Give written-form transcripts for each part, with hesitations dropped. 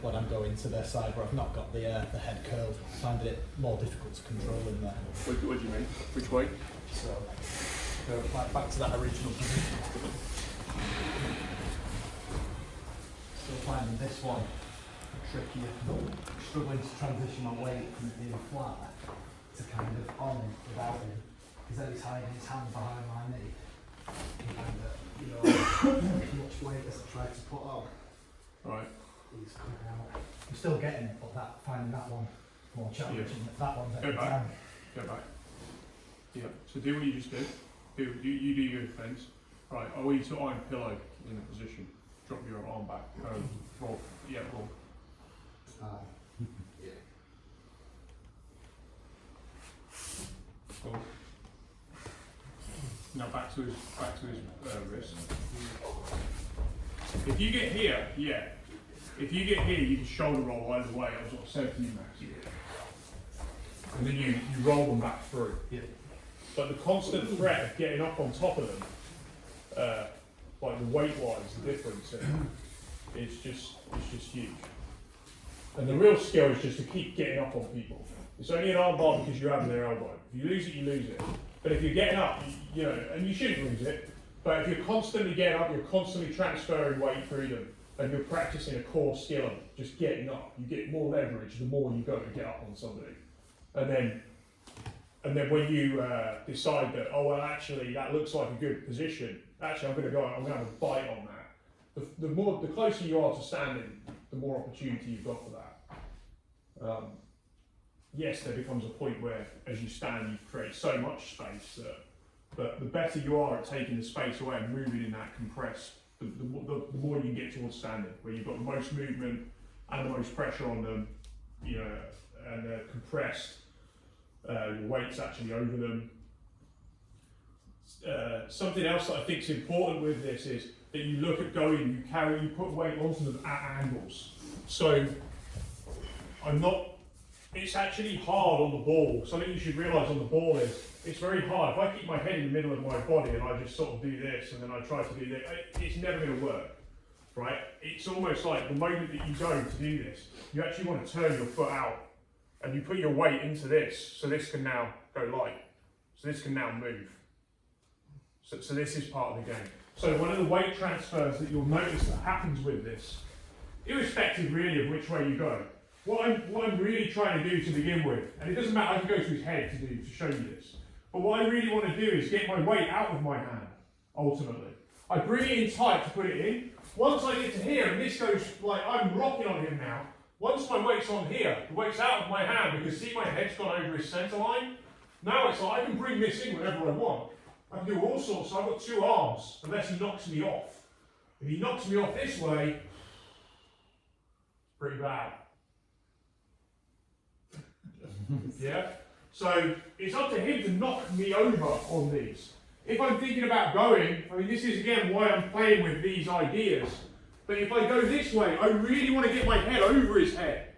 when I'm going to their side where I've not got the head curled, finding it more difficult to control in there. What do you mean? Which way? So, go back to that original position. Still finding this one trickier, struggling to transition my weight from it being flat to kind of on him without him, because then he's hiding his hand behind my knee. And as much weight as I try to put on. Right. He's coming out. I'm still getting it, but finding that one more challenging. Yeah. That one's Go back. Go back. Yeah. So do what you just did. You do your defence. Right. I want you to iron pillow in the position. Drop your arm back. Roll. Yeah. Roll. Yeah. Cool. Now back to his wrist. If you get here, yeah. If you get here, you can shoulder roll either way. That was what I said to you, Max. And then you roll them back through. Yeah. But the constant threat of getting up on top of them, like the weight-wise, the difference is just huge. And the real skill is just to keep getting up on people. It's only an arm bar because you're having their elbow. If you lose it, you lose it. But if you're getting up, and you shouldn't lose it, but if you're constantly getting up, you're constantly transferring weight through them, and you're practicing a core skill of just getting up, you get more leverage the more you go to get up on somebody. And then when you decide that, oh well, actually that looks like a good position, actually I'm going to have a bite on that. The closer you are to standing, the more opportunity you've got for that. Yes, there becomes a point where, as you stand, you create so much space that the better you are at taking the space away and moving in that compressed, the more you can get towards standing, where you've got the most movement and the most pressure on them, and they're compressed, your weight's actually over them. Something else that I think is important with this is that you look at you put weight onto them at angles. So it's actually hard on the ball. Something you should realise on the ball is it's very hard. If I keep my head in the middle of my body and I just sort of do this and then I try to do this, it's never going to work, right? It's almost like the moment that you go to do this, you actually want to turn your foot out and you put your weight into this, so this can now go light. So this can now move. So this is part of the game. So one of the weight transfers that you'll notice that happens with this, irrespective really of which way you go, what I'm really trying to do to begin with, and it doesn't matter, I can go to his head to show you this, but what I really want to do is get my weight out of my hand, ultimately. I bring it in tight to put it in. Once I get to here, and this goes, like I'm rocking on him now, once my weight's on here, the weight's out of my hand, because see my head's gone over his centre line? Now it's like I can bring this in whenever I want. I can do all sorts, so I've got two arms, unless he knocks me off. If he knocks me off this way, it's pretty bad. Yeah? So it's up to him to knock me over on these. If I'm thinking about going, this is again why I'm playing with these ideas, but if I go this way, I really want to get my head over his head.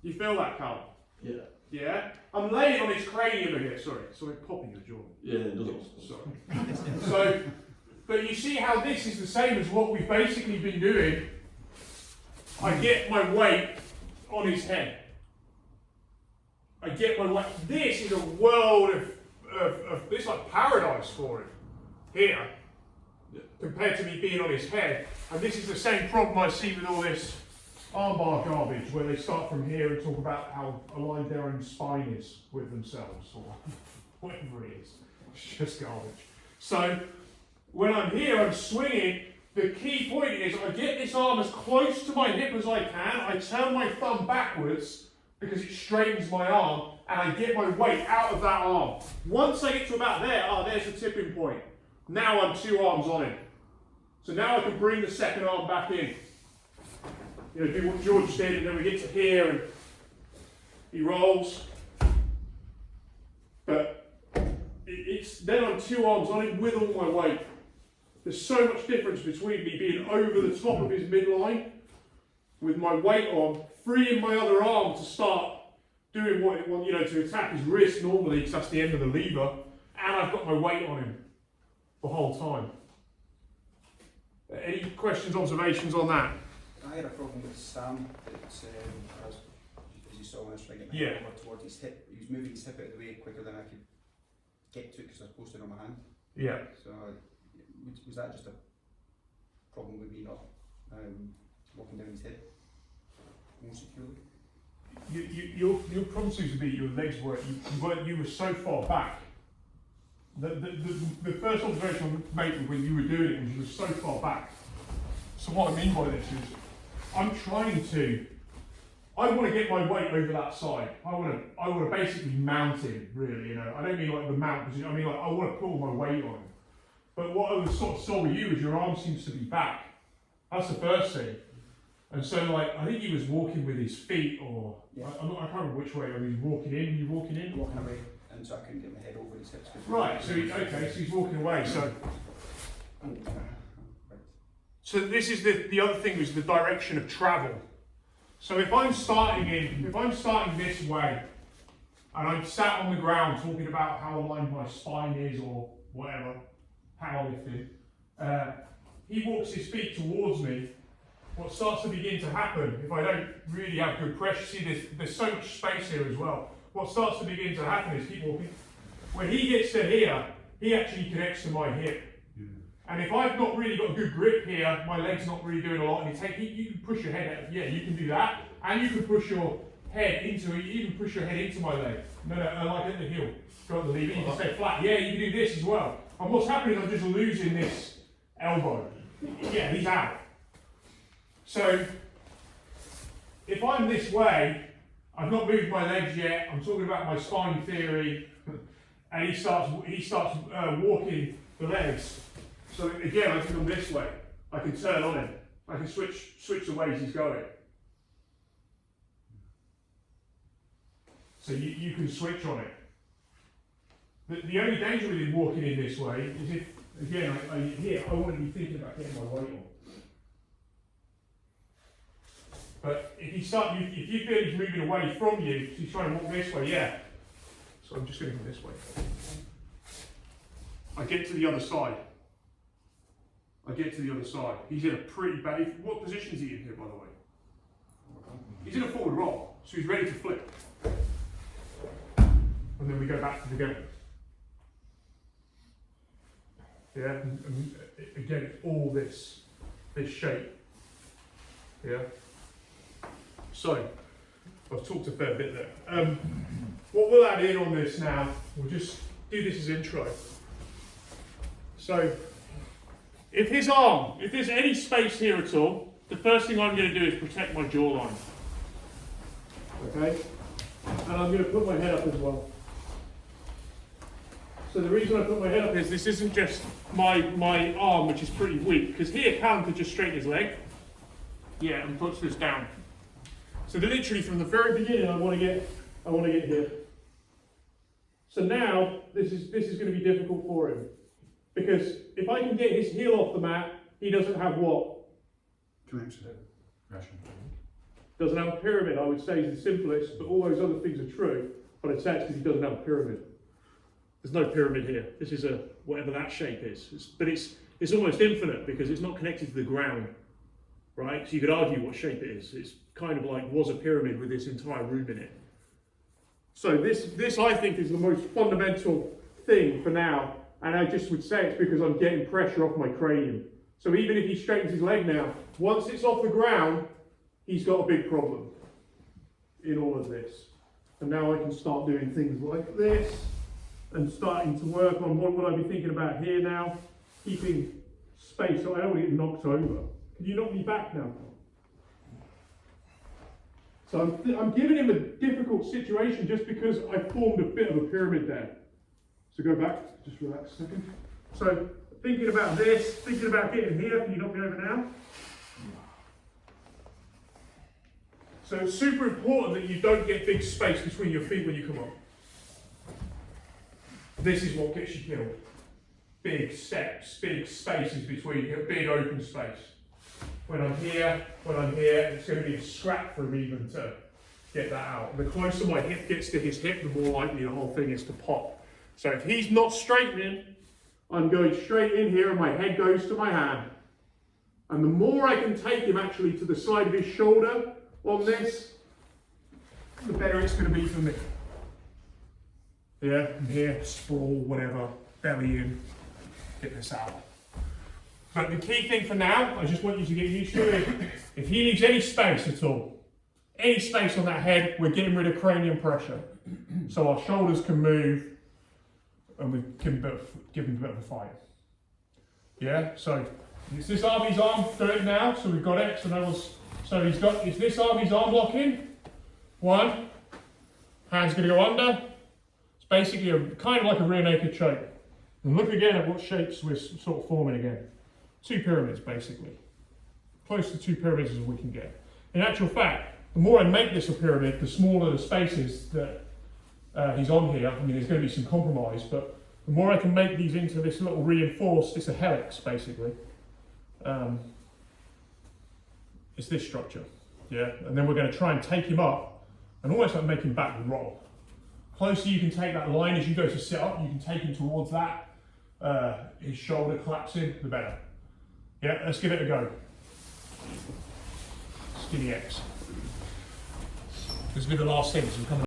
You feel that, Carl? Yeah. Yeah? I'm laying on his cranium here, sorry, popping your jaw. Yeah, it does. Sorry. But you see how this is the same as what we've basically been doing. I get my weight on his head. I get my weight. This is a world of this is like paradise for him here, compared to me being on his head. And this is the same problem I see with all this armbar garbage, where they start from here and talk about how aligned their own spine is with themselves, or whatever it is. It's just garbage. So when I'm here, I'm swinging. The key point is I get this arm as close to my hip as I can. I turn my thumb backwards because it straightens my arm, and I get my weight out of that arm. Once I get to about there, there's the tipping point. Now I'm two arms on him. So now I can bring the second arm back in. Do what George did, and then we get to here, and he rolls. But then I'm two arms on him with all my weight. There's so much difference between me being over the top of his midline with my weight on, freeing my other arm to start doing what it wants, to attack his wrist normally, because that's the end of the lever, and I've got my weight on him the whole time. Any questions, observations on that? I I had a problem with Sam. It's, as you saw when I was trying to get my Yeah. head over towards his hip, he was moving his hip out of the way quicker than I could get to it because I was posted on my hand. Yeah. So was that just a problem with me not walking down his hip more securely? Your problem seems to be your legs you were so far back. The first observation I made when you were doing it was you were so far back. So what I mean by this is, I want to get my weight over that side. I want to basically mount him, really. You know, I don't mean like the mount position. I mean like I want to put all my weight on him. But what I was sort of saw with you is your arm seems to be back. That's the first thing. And so like I think he was walking with his feet, or Yeah. I can't remember which way. I mean, walking in. You walking in? Walking away, and so I couldn't get my head over his hips. Right. So he's walking away. So. Right. So this is the other thing is the direction of travel. So if I'm starting this way, and I'm sat on the ground talking about how aligned my spine is or whatever, powerlifting, he walks his feet towards me. What starts to begin to happen if I don't really have good pressure? See, there's so much space here as well. What starts to begin to happen is keep walking. When he gets to here, he actually connects to my hip. And if I've not really got a good grip here, my leg's not really doing a lot, and you can push your head out. Yeah, you can do that, and you can push your head into it. You even push your head into my leg. No, like at the heel. Go at the lever. You can stay flat. Yeah, you can do this as well. And what's happening is I'm just losing this elbow. Yeah, he's out. So if I'm this way, I've not moved my legs yet. I'm talking about my spine theory, and he starts walking the legs. So again, I can come this way. I can turn on him. I can switch the ways he's going. So you can switch on it. The only danger with him walking in this way is if, again, I want to be thinking about getting my weight on. But if you feel he's moving away from you, he's trying to walk this way, yeah. So I'm just going to go this way. I get to the other side. He's in a pretty bad. What position is he in here, by the way? He's in a forward roll, so he's ready to flip. And then we go back together. Yeah, and again, it's all this shape. Yeah. So, I've talked a fair bit there. What we'll add in on this now, we'll just do this as intro. So, if there's any space here at all, the first thing I'm going to do is protect my jawline. Okay? And I'm going to put my head up as well. So the reason I put my head up is this isn't just my arm, which is pretty weak, because here Callum could just straighten his leg. Yeah, and puts this down. So literally from the very beginning, I want to get here. So now this is going to be difficult for him. Because if I can get his heel off the mat, he doesn't have what? Connection. Doesn't have a pyramid, I would say, is the simplest, but all those other things are true. But I'd say it's because he doesn't have a pyramid. There's no pyramid here. This is whatever that shape is. But it's almost infinite because it's not connected to the ground, right? So you could argue what shape it is. It's kind of like was a pyramid with this entire room in it. So this I think is the most fundamental thing for now. And I just would say it's because I'm getting pressure off my cranium. So even if he straightens his leg now, once it's off the ground, he's got a big problem in all of this. And now I can start doing things like this and starting to work on what would I be thinking about here now, keeping space so I don't get knocked over. Can you knock me back now? So I'm giving him a difficult situation just because I formed a bit of a pyramid there. So go back, just relax a second. So thinking about this, thinking about getting here, can you knock me over now? So it's super important that you don't get big space between your feet when you come up. This is what gets you killed. Big steps, big spaces between, you get big open space. When I'm here, it's going to be a scrap for him even to get that out. The closer my hip gets to his hip, the more likely the whole thing is to pop. So if he's not straightening, I'm going straight in here and my head goes to my hand. And the more I can take him actually to the side of his shoulder on this, the better it's going to be for me. Yeah, from here, sprawl, whatever, belly in, get this out. But the key thing for now, I just want you to get used to it. If he needs any space at all, any space on that head, we're getting rid of cranial pressure. So our shoulders can move and we can give him a bit of a fight. Yeah, so it's this arm, his arm, do it now, so we've got it. So he's got, it's this arm, his arm locking. One, hand's gonna go under. It's basically kind of like a rear naked choke. And look again at what shapes we're sort of forming again. 2 pyramids basically. Close to 2 pyramids as we can get. In actual fact, the more I make this a pyramid, the smaller the spaces that he's on here. I mean, there's going to be some compromise, but the more I can make these into this little reinforced, it's a helix basically. It's this structure, yeah? And then we're going to try and take him up and almost like make him backward roll. Closer you can take that line as you go to sit up, you can take him towards that. His shoulder collapsing, the better. Yeah, let's give it a go. Skinny X. This will be the last thing, so we're coming